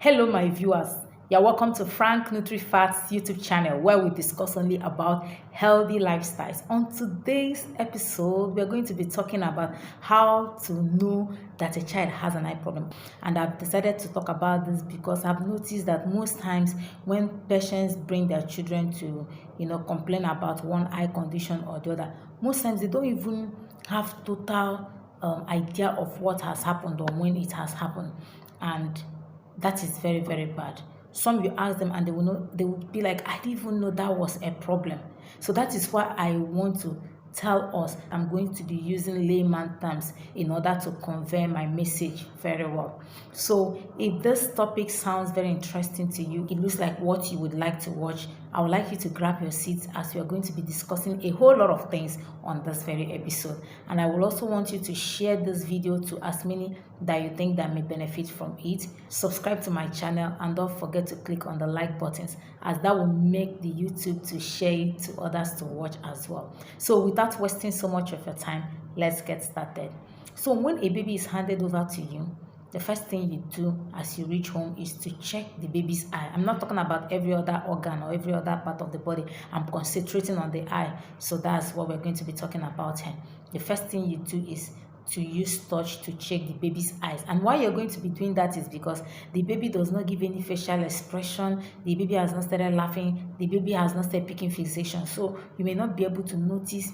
Hello, my viewers. You're welcome to Frank NutriFacts YouTube channel where we discuss only about healthy lifestyles. On today's episode, we're going to be talking about how to know that a child has an eye problem. And I've decided to talk about this because I've noticed that most times when patients bring their children to, complain about one eye condition or the other, most times they don't even have total idea of what has happened or when it has happened. And that is very, very bad. Some you ask them and they will be like, I didn't even know that was a problem. So that is why I want to tell us I'm going to be using layman terms in order to convey my message very well. So if this topic sounds very interesting to you, it looks like what you would like to watch, I would like you to grab your seats as we are going to be discussing a whole lot of things on this very episode. And I will also want you to share this video to as many that you think that may benefit from it. Subscribe to my channel and don't forget to click on the like buttons, as that will make the YouTube to share it to others to watch as well. So without wasting so much of your time, let's get started. So when a baby is handed over to you, the first thing you do as you reach home is to check the baby's eye. I'm not talking about every other organ or every other part of the body. I'm concentrating on the eye. So that's what we're going to be talking about here. The first thing you do is to use touch to check the baby's eyes. And why you're going to be doing that is because the baby does not give any facial expression. The baby has not started laughing. The baby has not started picking fixation. So you may not be able to notice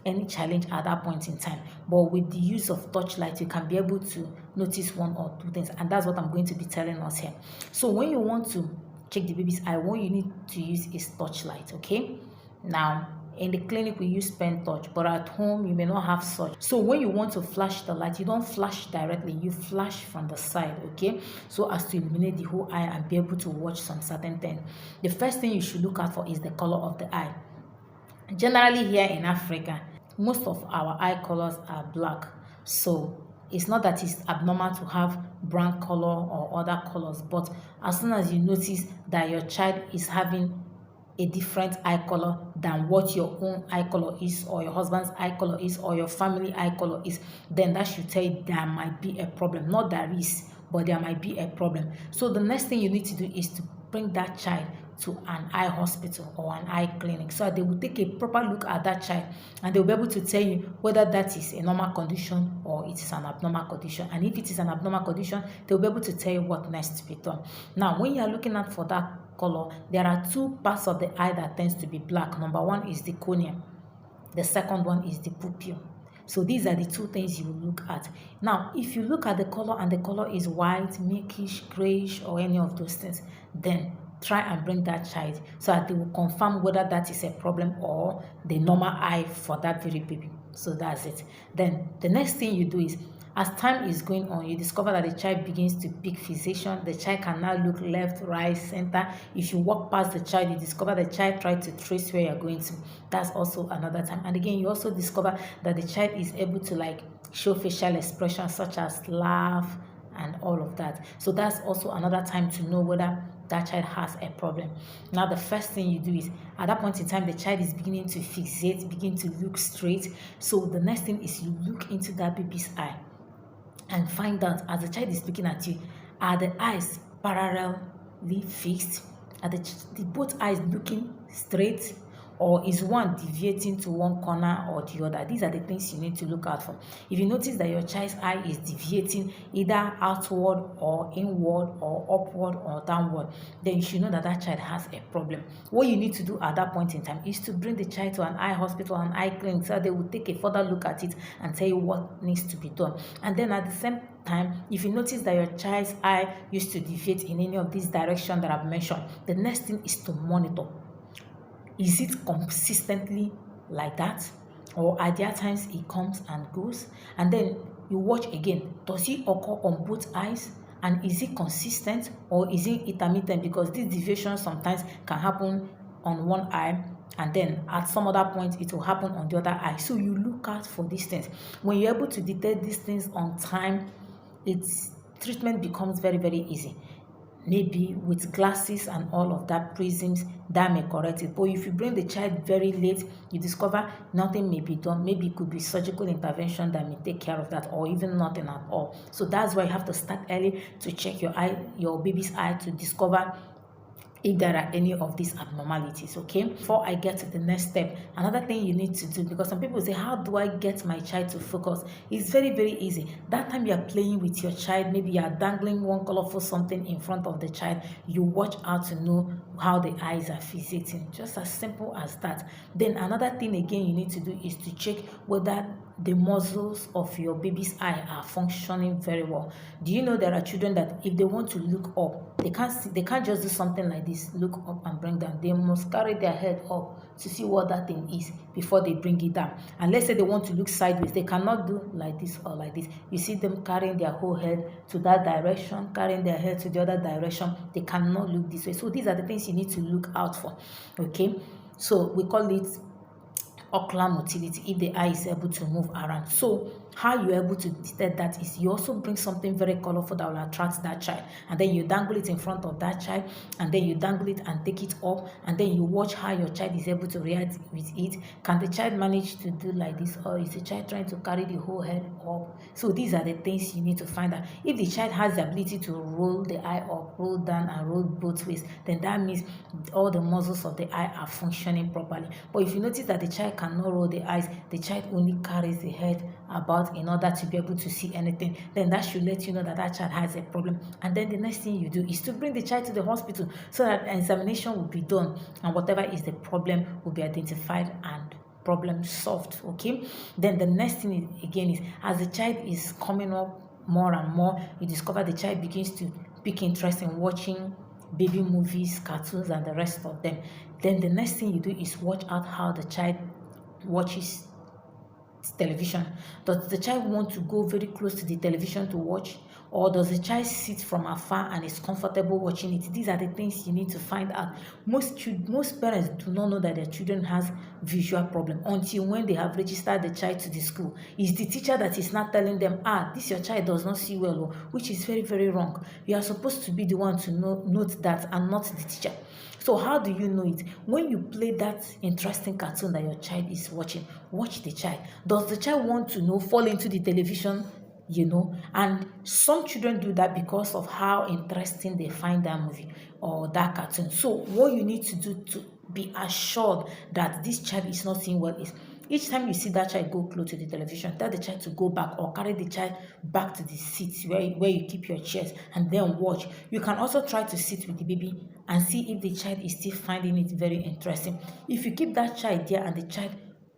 any challenge at that point in time, but with the use of touchlight you can be able to notice one or two things, and that's what I'm going to be telling us here. So when you want to check the baby's eye, what you need to use is touchlight. Okay, now in the clinic we use pen touch, but at home you may not have such. So when you want to flash the light, you don't flash directly, you flash from the side. Okay, so as to illuminate the whole eye and be able to watch some certain things. The first thing you should look out for is the color of the eye. Generally here in Africa, most of our eye colors are black. So it's not that it's abnormal to have brown color or other colors, but as soon as you notice that your child is having a different eye color than what your own eye color is, or your husband's eye color is, or your family eye color is, then that should tell you there might be a problem. Not there is, but there might be a problem. So the next thing you need to do is to bring that child to an eye hospital or an eye clinic, so they will take a proper look at that child and they'll be able to tell you whether that is a normal condition or it is an abnormal condition. And if it is an abnormal condition, they'll be able to tell you what next to be done. Now when you are looking at for that color, there are two parts of the eye that tends to be black. Number one is the cornea, the second one is the pupil. So these are the two things you will look at. Now, if you look at the color and the color is white, milkish, grayish, or any of those things, then try and bring that child so that they will confirm whether that is a problem or the normal eye for that very baby. So that's it. Then the next thing you do is, as time is going on, you discover that the child begins to pick fixation. The child can now look left, right, center. If you walk past the child, you discover the child tries to trace where you're going to. That's also another time. And again, you also discover that the child is able to show facial expressions such as laugh and all of that. So that's also another time to know whether that child has a problem. Now, the first thing you do is, at that point in time, the child is beginning to fixate, begin to look straight. So the next thing is you look into that baby's eye and find out, as the child is looking at you, are the eyes parallelly fixed? Are the both eyes looking straight, or is one deviating to one corner or the other? These are the things you need to look out for. If you notice that your child's eye is deviating either outward or inward or upward or downward, then you should know that that child has a problem. What you need to do at that point in time is to bring the child to an eye hospital, an eye clinic, so they will take a further look at it and tell you what needs to be done. And then at the same time, if you notice that your child's eye used to deviate in any of these directions that I've mentioned, the next thing is to monitor. Is it consistently like that, or are there times it comes and goes? And then you watch again, does it occur on both eyes, and is it consistent or is it intermittent? Because this deviation sometimes can happen on one eye and then at some other point it will happen on the other eye. So you look out for these things. When you're able to detect these things on time, its treatment becomes very, very easy. maybe with glasses and all of that prisms, that may correct it. But if you bring the child very late, you discover nothing may be done. Maybe it could be surgical intervention that may take care of that, or even nothing at all. So that's why you have to start early to check your baby's eye, to discover if there are any of these abnormalities. Okay, before I get to the next step, another thing you need to do, because some people say, how do I get my child to focus? It's very, very easy. That time you're playing with your child, maybe you're dangling one colorful something in front of the child, you watch out to know how the eyes are fixating. Just as simple as that. Then another thing again you need to do is to check whether the muscles of your baby's eye are functioning very well. Do you know there are children that if they want to look up, they can't just do something like this, look up and bring down. They must carry their head up to see what that thing is before they bring it down. And let's say they want to look sideways, they cannot do like this or like this. You see them carrying their whole head to that direction, carrying their head to the other direction. They cannot look this way. So these are the things you need to look out for. Okay, so we call it ocular motility, if the eye is able to move around. So how you're able to detect that is you also bring something very colorful that will attract that child, and then you dangle it in front of that child, and then you dangle it and take it up, and then you watch how your child is able to react with it. Can the child manage to do like this, or is the child trying to carry the whole head up? So these are the things you need to find out. If the child has the ability to roll the eye up, roll down, and roll both ways, then that means all the muscles of the eye are functioning properly. But if you notice that the child cannot roll the eyes, the child only carries the head about in order to be able to see anything, then that should let you know that that child has a problem. And then the next thing you do is to bring the child to the hospital so that an examination will be done, and whatever is the problem will be identified and problem solved. Okay, then the next thing again is, as the child is coming up more and more, you discover the child begins to pick interest in watching baby movies, cartoons, and the rest of them. Then the next thing you do is watch out how the child watches television. Does the child want to go very close to the television to watch, or does the child sit from afar and is comfortable watching it? These are the things you need to find out. Most parents do not know that their children has visual problem until when they have registered the child to the school. It's the teacher that is not telling them, this your child does not see well, which is very, very wrong. You are supposed to be the one to note that, and not the teacher. So how do you know it? When you play that interesting cartoon that your child is watching, watch the child. Does the child want to fall into the television? And some children do that because of how interesting they find that movie or that cartoon. So what you need to do to be assured that this child is not seeing well is, each time you see that child go close to the television, tell the child to go back, or carry the child back to the seat where you keep your chairs, and then watch. You can also try to sit with the baby and see if the child is still finding it very interesting. If you keep that child there and the child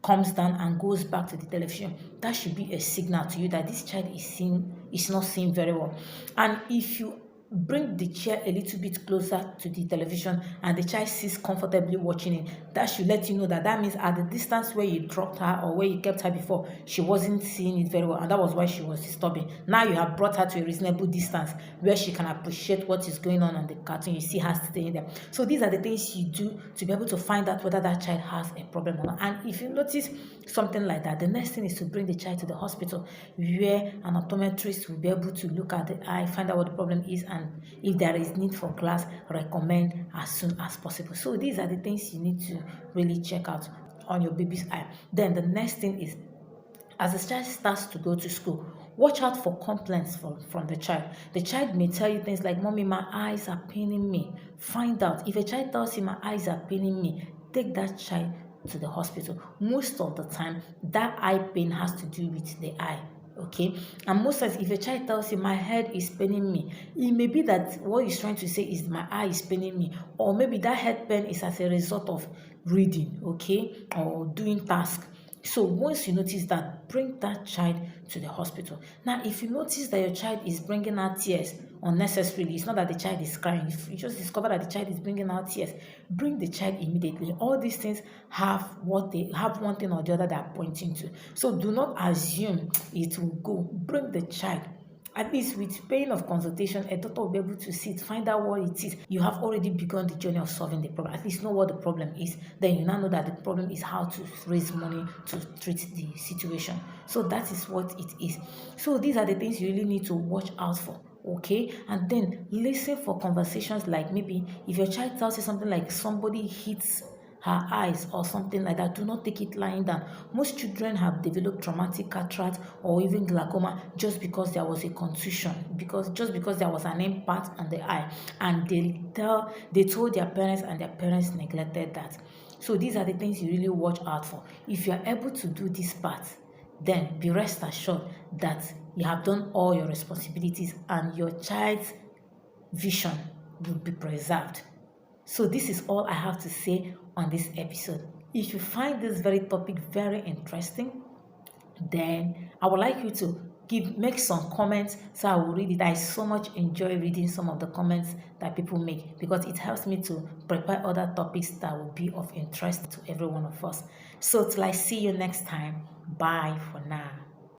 comes down and goes back to the television, that should be a signal to you that this child is not seeing very well. And if you bring the chair a little bit closer to the television and the child sits comfortably watching it, that should let you know that means at the distance where you dropped her or where you kept her before, she wasn't seeing it very well, and that was why she was disturbing. Now you have brought her to a reasonable distance where she can appreciate what is going on the cartoon. You see her staying there. So these are the things you do to be able to find out whether that child has a problem or not. And if you notice something like that, the next thing is to bring the child to the hospital, where an optometrist will be able to look at the eye, find out what the problem is, and if there is need for glass, recommend as soon as possible. So these are the things you need to really check out on your baby's eye. Then the next thing is, as the child starts to go to school, watch out for complaints from the child. The child may tell you things like, "Mommy, my eyes are paining me." Find out. If a child tells you, "My eyes are paining me," take that child to the hospital. Most of the time, that eye pain has to do with the eye. Okay, and most times if a child tells you, "My head is paining me," it may be that what he's trying to say is, "My eye is paining me," or maybe that head pain is as a result of reading, okay, or doing tasks. So once you notice that, bring that child to the hospital. Now, if you notice that your child is bringing out tears unnecessarily, it's not that the child is crying, if you just discover that the child is bringing out tears, bring the child immediately. All these things have one thing or the other they are pointing to. So do not assume it will go. Bring the child. At least with pain of consultation, a doctor will be able to see it, find out what it is. You have already begun the journey of solving the problem. At least know what the problem is. Then you now know that the problem is how to raise money to treat the situation. So that is what it is. So these are the things you really need to watch out for Okay, and then listen for conversations like maybe if your child tells you something like somebody hits her eyes or something like that, do not take it lying down. Most children have developed traumatic cataract or even glaucoma just because there was a contusion, because just because there was an impact on the eye, and they told their parents and their parents neglected that. So these are the things you really watch out for. If you are able to do this part, then be rest assured that you have done all your responsibilities and your child's vision will be preserved. So this is all I have to say on this episode. If you find this very topic very interesting, then I would like you to make some comments so I will read it. I so much enjoy reading some of the comments that people make because it helps me to prepare other topics that will be of interest to every one of us. So till I see you next time, bye for now.